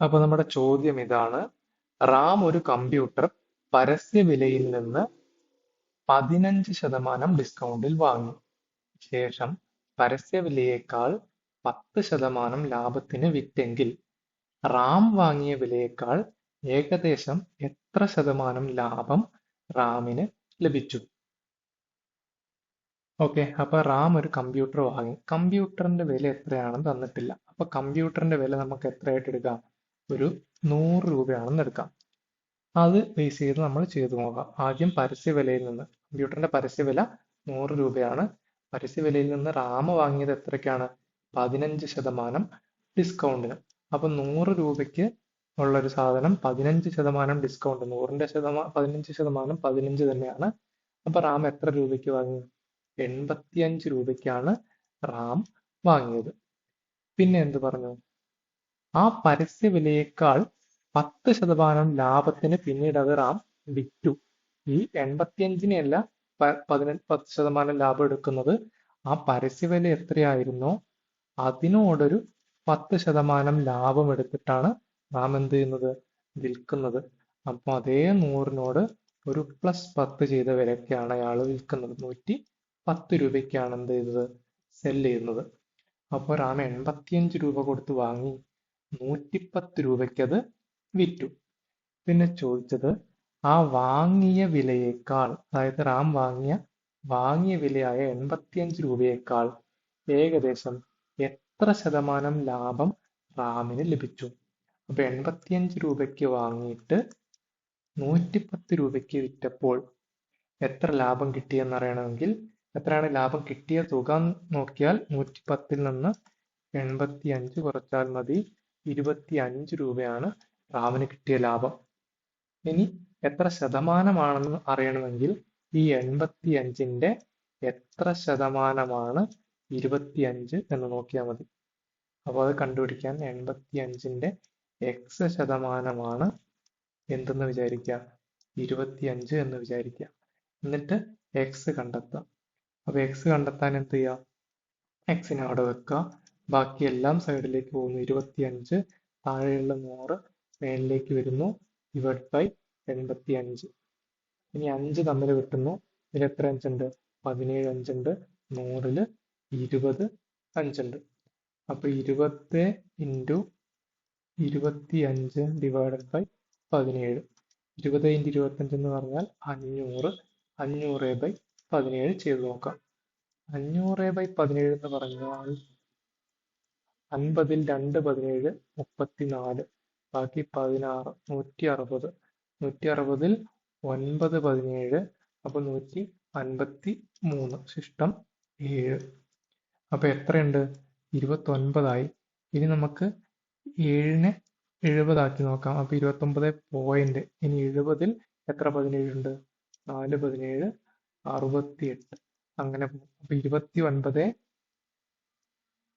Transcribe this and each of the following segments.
അപ്പൊ നമ്മുടെ ചോദ്യം ഇതാണ്: റാം ഒരു കമ്പ്യൂട്ടർ പരസ്യ വിലയിൽ നിന്ന് 15% ഡിസ്കൗണ്ടിൽ വാങ്ങി. ശേഷം പരസ്യവിലയേക്കാൾ 10% ലാഭത്തിന് വിറ്റെങ്കിൽ റാം വാങ്ങിയ വിലയേക്കാൾ ഏകദേശം എത്ര ശതമാനം ലാഭം റാമിന് ലഭിച്ചു? ഓക്കെ, അപ്പൊ റാം ഒരു കമ്പ്യൂട്ടർ വാങ്ങി. കമ്പ്യൂട്ടറിന്റെ വില എത്രയാണെന്ന് തന്നിട്ടില്ല. അപ്പൊ കമ്പ്യൂട്ടറിന്റെ വില നമുക്ക് എത്രയായിട്ട് എടുക്കാം? ഒരു 100 രൂപയാണെന്ന് എടുക്കാം. അത് ബേസ് ചെയ്ത് നമ്മൾ ചെയ്തു നോക്കാം. ആദ്യം പരസ്യവിലയിൽ നിന്ന്, കമ്പ്യൂട്ടറിന്റെ പരസ്യവില 100 രൂപയാണ്. പരസ്യവിലയിൽ നിന്ന് റാം വാങ്ങിയത് എത്രയ്ക്കാണ്? 15% ഡിസ്കൗണ്ടിന്. അപ്പൊ 100 രൂപയ്ക്ക് ഉള്ള ഒരു സാധനം 15% ഡിസ്കൗണ്ട്, 15% 15 തന്നെയാണ്. അപ്പൊ റാം എത്ര രൂപയ്ക്ക് വാങ്ങി? 85 രൂപയ്ക്കാണ് റാം വാങ്ങിയത്. പിന്നെ എന്ത് പറഞ്ഞു? ആ പരസ്യവിലയേക്കാൾ 10% ലാഭത്തിന് പിന്നീട് അത് റാം വിറ്റു. ഈ 85-നെയല്ല 10% ലാഭം എടുക്കുന്നത്, ആ പരസ്യവില എത്രയായിരുന്നോ അതിനോടൊരു 10% ലാഭം എടുത്തിട്ടാണ് റാം എന്ത് ചെയ്യുന്നത്? വിൽക്കുന്നത്. അപ്പൊ അതേ 100-നോട് ഒരു +10 ചെയ്ത വിലയ്ക്കാണ് അയാൾ വിൽക്കുന്നത്. 110 രൂപയ്ക്കാണ് എന്ത് ചെയ്തത്? സെല് ചെയ്യുന്നത്. അപ്പൊ റാം 85 രൂപ കൊടുത്ത് വാങ്ങി, 110 രൂപയ്ക്ക് അത് വിറ്റു. പിന്നെ ചോദിച്ചത്, ആ വാങ്ങിയ വിലയേക്കാൾ, അതായത് റാം വാങ്ങിയ വിലയായ 85 രൂപയേക്കാൾ ഏകദേശം എത്ര ശതമാനം ലാഭം റാമിന് ലഭിച്ചു? അപ്പൊ 85 രൂപയ്ക്ക് വാങ്ങിയിട്ട് 110 രൂപയ്ക്ക് വിറ്റപ്പോൾ എത്ര ലാഭം കിട്ടിയെന്നറിയണമെങ്കിൽ, എത്രയാണ് ലാഭം കിട്ടിയ തുക നോക്കിയാൽ 110-ൽ നിന്ന് 85 കുറച്ചാൽ മതി. 25 രൂപയാണ് റാമിന് കിട്ടിയ ലാഭം. ഇനി എത്ര ശതമാനമാണെന്ന് അറിയണമെങ്കിൽ ഈ 85-ന്റെ എത്ര ശതമാനമാണ് 25 എന്ന് നോക്കിയാൽ മതി. അപ്പോൾ അത് കണ്ടുപിടിക്കാൻ 85-ന്റെ എക്സ് ശതമാനമാണ് എന്തെന്ന് വിചാരിക്കുക? 25 എന്ന് വിചാരിക്കുക. എന്നിട്ട് എക്സ് കണ്ടെത്താം. അപ്പൊ എക്സ് കണ്ടെത്താൻ എന്ത് ചെയ്യുക? എക്സിനെ അവിടെ വെക്കുക. ബാക്കി എല്ലാം സൈഡിലേക്ക് പോകുന്നു. 25 താഴെയുള്ള 100 മേലിലേക്ക് വരുന്നു. Divide by 85. ഇനി 5 തമ്മിൽ കിട്ടുന്നു. ഇതിൽ എത്ര അഞ്ചുണ്ട്? 17 അഞ്ചുണ്ട്. 100-ല് 20 അഞ്ചുണ്ട്. അപ്പൊ 20 ഇൻറ്റു 25 ഡിവൈഡഡ് ബൈ 17. 20 ഇൻറ്റു 25 എന്ന് പറഞ്ഞാൽ 500. 500/17 ചെയ്ത് നോക്കാം. 500/17 എന്ന് പറഞ്ഞാൽ 50-ൽ 2 17 34, ബാക്കി 16, 160. 160-ൽ 9 17, അപ്പൊ 153, ശിഷ്ടം 7. അപ്പൊ എത്രയുണ്ട്? 29 ഇനി നമുക്ക് 7-നെ 70 ആക്കി നോക്കാം. അപ്പൊ 29 പോയിന്റ്. ഇനി 70-ൽ എത്ര 17 ഉണ്ട്? 4 17 68. അങ്ങനെ പോകും. അപ്പൊ 29.4,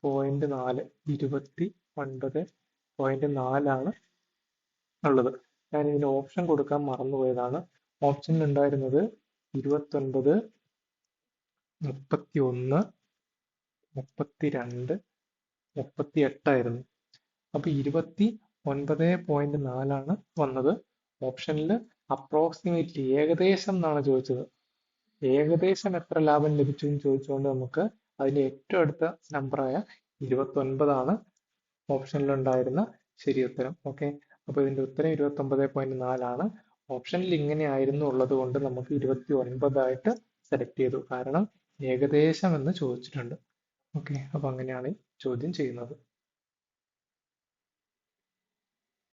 29.4 ഉള്ളത്. ഞാൻ ഇതിന് ഓപ്ഷൻ കൊടുക്കാൻ മറന്നുപോയതാണ്. ഓപ്ഷനിൽ ഉണ്ടായിരുന്നത് 29, 31, 32, 38 ആയിരുന്നു. അപ്പൊ 29.4 വന്നത്. ഓപ്ഷനിൽ അപ്രോക്സിമേറ്റ്ലി, ഏകദേശം എന്നാണ് ചോദിച്ചത്. ഏകദേശം എത്ര ലാഭം ലഭിച്ചു എന്ന് ചോദിച്ചുകൊണ്ട് നമുക്ക് അതിന്റെ ഏറ്റവും അടുത്ത നമ്പറായ 29 ഓപ്ഷനിൽ ഉണ്ടായിരുന്ന ശരി ഉത്തരം. ഓക്കെ, അപ്പൊ ഇതിന്റെ ഉത്തരം 29.4. ഓപ്ഷനിൽ ഇങ്ങനെ ആയിരുന്നു ഉള്ളത് കൊണ്ട് നമുക്ക് 29 സെലക്ട് ചെയ്തു. കാരണം ഏകദേശം എന്ന് ചോദിച്ചിട്ടുണ്ട്. ഓക്കെ, അപ്പൊ അങ്ങനെയാണ് ഈ ചോദ്യം ചെയ്യുന്നത്.